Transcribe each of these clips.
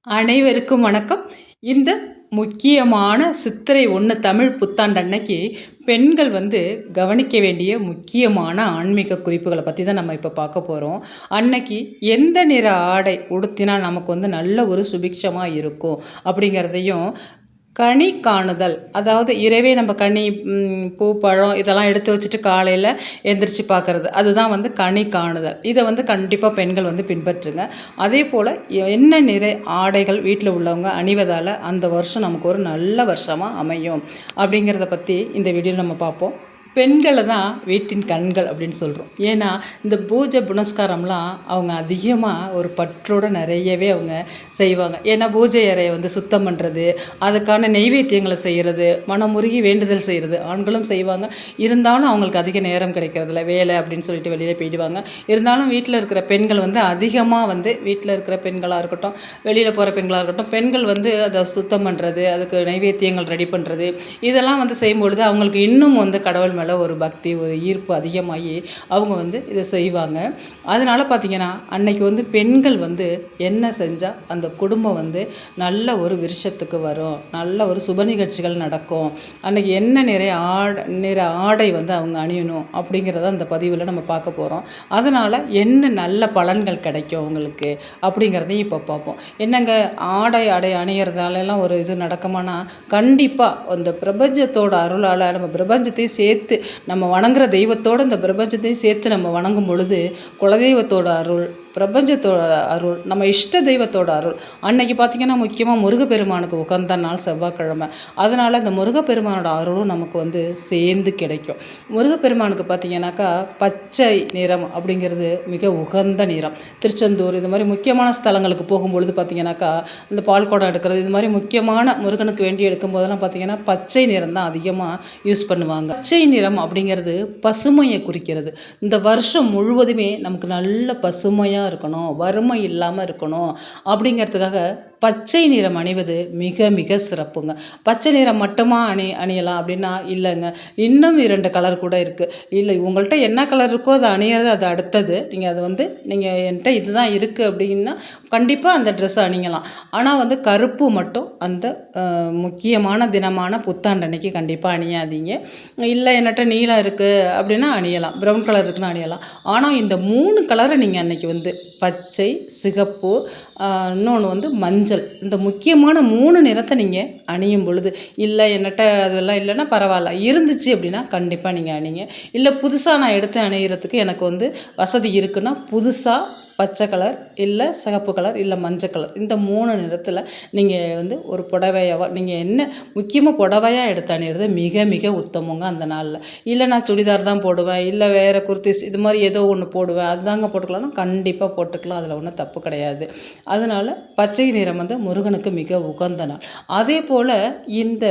அனைவருக்கும் வணக்கம். இந்த முக்கியமான சித்திரை 1 தமிழ் புத்தாண்டு அன்னைக்கு பெண்கள் கவனிக்க வேண்டிய முக்கியமான ஆன்மீக குறிப்புகளை பற்றி தான் நம்ம இப்போ பார்க்க போகிறோம். அன்னைக்கு எந்த நிற ஆடை உடுத்தினா நமக்கு நல்ல ஒரு சுபிக்ஷமாக இருக்கும் அப்படிங்கிறதையும், கனி காணுதல், அதாவது இரவே நம்ம கனி, பூ, பழம் இதெல்லாம் எடுத்து வச்சுட்டு காலையில் எந்திரிச்சு பார்க்குறது, அதுதான் கனி காணுதல். இதை கண்டிப்பாக பெண்கள் பின்பற்றுங்க. அதே போல் என்ன நிற ஆடைகள் வீட்டில் உள்ளவங்க அணிவதால் அந்த வருஷம் நமக்கு ஒரு நல்ல வருஷமாக அமையும் அப்படிங்கிறத பற்றி இந்த வீடியோவில் நம்ம பார்ப்போம். பெண்களை தான் வீட்டின் கண்கள் அப்படின்னு சொல்கிறோம். ஏன்னா இந்த பூஜை புனஸ்காரம்லாம் அவங்க அதிகமாக ஒரு பற்றோடு நிறையவே அவங்க செய்வாங்க. ஏன்னா பூஜை அறையை சுத்தம் பண்ணுறது, அதுக்கான நெய்வேத்தியங்களை செய்கிறது, மனமுருகி வேண்டுதல் செய்கிறது ஆண்களும் செய்வாங்க. இருந்தாலும் அவங்களுக்கு அதிக நேரம் கிடைக்கிறதில்ல, வேலை அப்படின்னு சொல்லிட்டு வெளியில் போயிடுவாங்க. இருந்தாலும் வீட்டில் இருக்கிற பெண்கள் அதிகமாக வீட்டில் இருக்கிற பெண்களாக இருக்கட்டும், வெளியில் போகிற பெண்களாக இருக்கட்டும், பெண்கள் அதை சுத்தம் பண்ணுறது, அதுக்கு நைவேத்தியங்கள் ரெடி பண்ணுறது, இதெல்லாம் செய்யும்பொழுது அவங்களுக்கு இன்னும் கடவுள் மேலே ஒரு பக்தி, ஒரு ஈர்ப்பு அதிகமாகி அவங்க இதை செய்வாங்க. அதனால் பார்த்திங்கன்னா அன்னைக்கு பெண்கள் என்ன செஞ்சால் அந்த குடும்பம் நல்ல ஒரு விருஷத்துக்கு வரும், நல்ல ஒரு சுப நிகழ்ச்சிகள் நடக்கும், அன்றைக்கி என்ன நிற ஆடை அவங்க அணியணும் அப்படிங்கிறத அந்த பதிவில் நம்ம பார்க்க போகிறோம். அதனால் என்ன நல்ல பலன்கள் கிடைக்கும் அவங்களுக்கு அப்படிங்கிறதையும் இப்போ பார்ப்போம். என்னங்க ஆடை அணிகிறதாலெல்லாம் ஒரு இது நடக்குமானா, கண்டிப்பாக அந்த பிரபஞ்சத்தோட அருளால் நம்ம பிரபஞ்சத்தையும் சேர்த்து, நம்ம வணங்குற தெய்வத்தோடு இந்த பிரபஞ்சத்தையும் சேர்த்து நம்ம வணங்கும் பொழுது, குலதெய்வத்தோட அருள், பிரபஞ்சத்தோட அருள், நம்ம இஷ்ட தெய்வத்தோட அருள், அன்னைக்கு பார்த்திங்கன்னா முக்கியமாக முருகப்பெருமானுக்கு உகந்த நாள் செவ்வாய்க்கிழமை. அதனால் இந்த முருகப்பெருமானோட அருளும் நமக்கு சேர்ந்து கிடைக்கும். முருகப்பெருமானுக்கு பார்த்திங்கனாக்கா பச்சை நிறம் அப்படிங்கிறது மிக உகந்த நிறம். திருச்செந்தூர் இது மாதிரி முக்கியமான ஸ்தலங்களுக்கு போகும்பொழுது பார்த்திங்கனாக்கா இந்த பால்குடம் எடுக்கிறது, இது மாதிரி முக்கியமான முருகனுக்கு வேண்டி எடுக்கும் போதெல்லாம் பார்த்திங்கன்னா பச்சை நிறம் தான் அதிகமாக யூஸ் பண்ணுவாங்க. பச்சை நிறம் அப்படிங்கிறது பசுமையை குறிக்கிறது. இந்த வருஷம் முழுவதுமே நமக்கு நல்ல பசுமையாக இருக்கணும், வறுமை இல்லாமல் இருக்கணும் அப்படிங்கிறதுக்காக பச்சை நிறம் அணிவது மிக மிக சிறப்புங்க. பச்சை நிறம் மட்டுமா அணியலாம் அப்படின்னா இல்லைங்க, இன்னும் 2 கலர் கூட இருக்குது. இல்லை, உங்கள்கிட்ட என்ன கலர் இருக்கோ அதை அணியிறது அது அடுத்தது. நீங்கள் அதை நீங்கள் என்கிட்ட இதுதான் இருக்குது அப்படின்னா கண்டிப்பாக அந்த ட்ரெஸ்ஸை அணியலாம். ஆனால் கருப்பு மட்டும் அந்த முக்கியமான தினமான புத்தாண்டு அன்னைக்கு கண்டிப்பாக அணியாதீங்க. இல்லை என்கிட்ட நீலம் இருக்குது அப்படின்னா அணியலாம், ப்ரௌன் கலர் இருக்குன்னு அணியலாம். ஆனால் இந்த 3 கலரை நீங்கள் அன்றைக்கி பச்சை, சிகப்பு, இன்னொன்று மஞ்சள், இந்த முக்கியமான 3 நிறத்தை நீங்கள் அணியும் பொழுது, இல்லை என்கிட்ட அதெல்லாம் இல்லைன்னா பரவாயில்ல, இருந்துச்சு அப்படின்னா கண்டிப்பாக நீங்கள் அணிங்க. இல்லை புதுசாக நான் எடுத்து அணிகிறதுக்கு எனக்கு வசதி இருக்குன்னா புதுசாக பச்சை கலர், இல்லை சிகப்பு கலர், இல்லை மஞ்சள் கலர், இந்த 3 நிறத்தில் நீங்கள் ஒரு புடவையாக, நீங்கள் என்ன முக்கியமாக புடவையாக எடுத்து அணிகிறது மிக மிக உத்தமங்க அந்த நாளில். இல்லை நான் சுடிதார் தான் போடுவேன், இல்லை வேறு குர்த்திஸ் இது மாதிரி ஏதோ ஒன்று போடுவேன், அதுதாங்க போட்டுக்கலாம்னா கண்டிப்பாக போட்டுக்கலாம், அதில் ஒன்றும் தப்பு கிடையாது. அதனால் பச்சை நிறம் முருகனுக்கு மிக உகந்த நாள். அதே போல் இந்த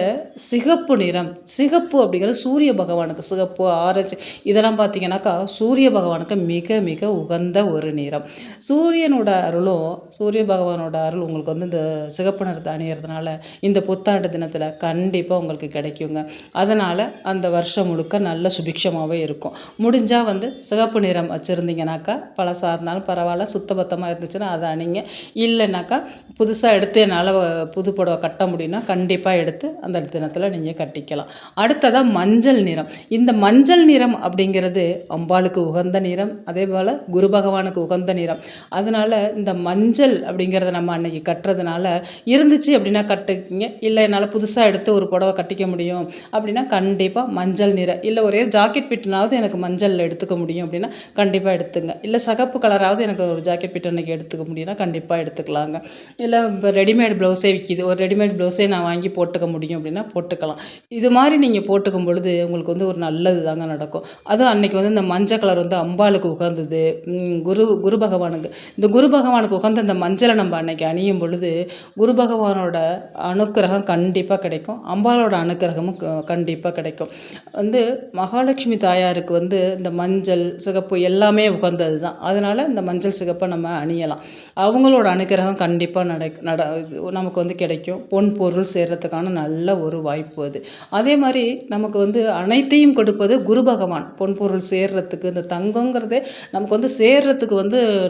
சிகப்பு நிறம், சிகப்பு அப்படிங்கிறது சூரிய பகவானுக்கு, சிகப்பு, ஆரஞ்சு இதெல்லாம் பார்த்திங்கனாக்கா சூரிய பகவானுக்கு மிக மிக உகந்த ஒரு நிறம். சூரியனோட அருளும், சூரிய பகவானோட அருள் உங்களுக்கு இந்த சிகப்பு நிறத்தை அணிகிறதுனால இந்த புத்தாண்டு தினத்தில் கண்டிப்பாக உங்களுக்கு கிடைக்குங்க. அதனால் அந்த வருஷம் முழுக்க நல்ல சுபிக்ஷமாகவே இருக்கும். முடிஞ்சால் சிகப்பு நிறம் வச்சுருந்தீங்கனாக்கா, பழசாக இருந்தாலும் பரவாயில்ல, சுத்தபத்தமாக இருந்துச்சுன்னா அதை அணிங்க. இல்லைனாக்கா புதுசாக எடுத்து என்னால் புது புடவை கட்ட முடியும்னா கண்டிப்பாக எடுத்து அந்த தினத்தில் நீங்கள் கட்டிக்கலாம். அடுத்ததாக மஞ்சள் நிறம். இந்த மஞ்சள் நிறம் அப்படிங்கிறது அம்பாளுக்கு உகந்த நிறம், அதே போல் குரு பகவானுக்கு உகந்த நிறம். அதனால் இந்த மஞ்சள் அப்படிங்கிறத நம்ம அன்றைக்கி கட்டுறதுனால இருந்துச்சு அப்படின்னா கட்டுக்கிங்க. இல்லை என்னால் புதுசாக எடுத்து ஒரு புடவை கட்டிக்க முடியும் அப்படின்னா கண்டிப்பாக மஞ்சள் நிறம், இல்லை ஒரே ஜாக்கெட் பிட்டுனாவது எனக்கு மஞ்சள் எடுத்துக்க முடியும் அப்படின்னா கண்டிப்பாக எடுத்துங்க. இல்லை சகப்பு கலராவது எனக்கு ஒரு ஜாக்கெட் பிட்டு அன்றைக்கி எடுத்துக்க முடியும்னா கண்டிப்பாக எடுத்துக்கலாங்க. இல்லை இப்போ ரெடிமேட் ப்ளவுஸே விற்கிது, ஒரு ரெடிமேட் ப்ளவுஸே நான் வாங்கி போட்டுக்க முடியும் அப்படின்னா போட்டுக்கலாம். இது மாதிரி நீங்கள் போட்டுக்கும் பொழுது உங்களுக்கு ஒரு நல்லது தாங்க நடக்கும். அதுவும் அன்றைக்கி இந்த மஞ்சள் கலர் அம்பாளுக்கு உகந்தது, குரு பகவானுக்கு. இந்த குரு பகவானுக்கு உகந்த இந்த மஞ்சளை நம்ம அன்னைக்கு அணியும் பொழுது குரு பகவானோட அனுக்கிரகம் கண்டிப்பாக கிடைக்கும், அம்பாலோட அனுக்கிரகமும் கண்டிப்பாக கிடைக்கும். மகாலட்சுமி தாயாருக்கு இந்த மஞ்சள் சிகப்பு எல்லாமே உகந்தது தான். அதனால் இந்த மஞ்சள் சிகப்பை நம்ம அணியலாம். அவங்களோட அனுக்கிரகம் கண்டிப்பாக நமக்கு கிடைக்கும். பொன் பொருள் சேர்கிறதுக்கான நல்ல ஒரு வாய்ப்பு அது. அதே மாதிரி நமக்கு அனைத்தையும் கொடுப்பது குரு பகவான். பொன் பொருள் சேர்றதுக்கு, இந்த தங்கங்கிறதே நமக்கு சேர்றதுக்கு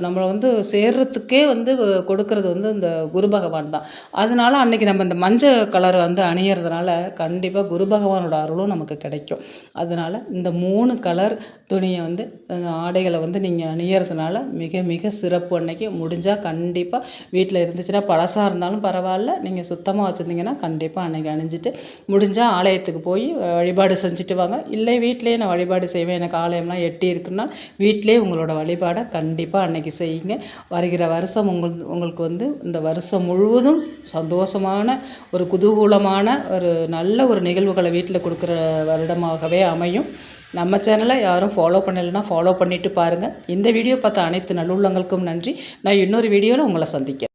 நம்மளை வந்து சேர்றதுக்கே வந்து கொடுக்கறது வந்து இந்த குரு பகவான் தான். அதனால அன்னைக்கு நம்ம இந்த மஞ்சள் கலர் வந்து அணியறதுனால கண்டிப்பாக குரு பகவானோட அருளும் நமக்கு கிடைக்கும். அதனால இந்த 3 கலர் துணியை வந்து ஆடைகளை வந்து நீங்கள் அணியறதுனால மிக மிக சிறப்பு. அன்னைக்கு முடிஞ்சால் கண்டிப்பாக வீட்டில் இருந்துச்சுன்னா பழசாக இருந்தாலும் பரவாயில்ல, நீங்கள் சுத்தமாக வச்சுருந்தீங்கன்னா கண்டிப்பாக அன்னைக்கு அணிஞ்சிட்டு முடிஞ்சால் ஆலயத்துக்கு போய் வழிபாடு செஞ்சுட்டு வாங்க. இல்லை வீட்டிலேயே நான் வழிபாடு செய்வேன், எனக்கு ஆலயம்லாம் எட்டி இருக்குன்னா வீட்டிலே உங்களோட வழிபாடை கண்டிப்பாக அன்னைக்கு செய்யுங்க. வருகிற வருஷம் உங்களுக்கு வந்து இந்த வருஷம் முழுவதும் சந்தோஷமான ஒரு குதூகூலமான ஒரு நல்ல ஒரு நிகழ்வுகளை வீட்டில் கொடுக்குற வருடமாகவே அமையும். நம்ம சேனலை யாரும் ஃபாலோ பண்ணலைன்னா ஃபாலோ பண்ணிவிட்டு பாருங்கள். இந்த வீடியோ பார்த்த அனைத்து நல்லுள்ளங்களுக்கும் நன்றி. நான் இன்னொரு வீடியோவில் உங்களை சந்திக்கிறேன்.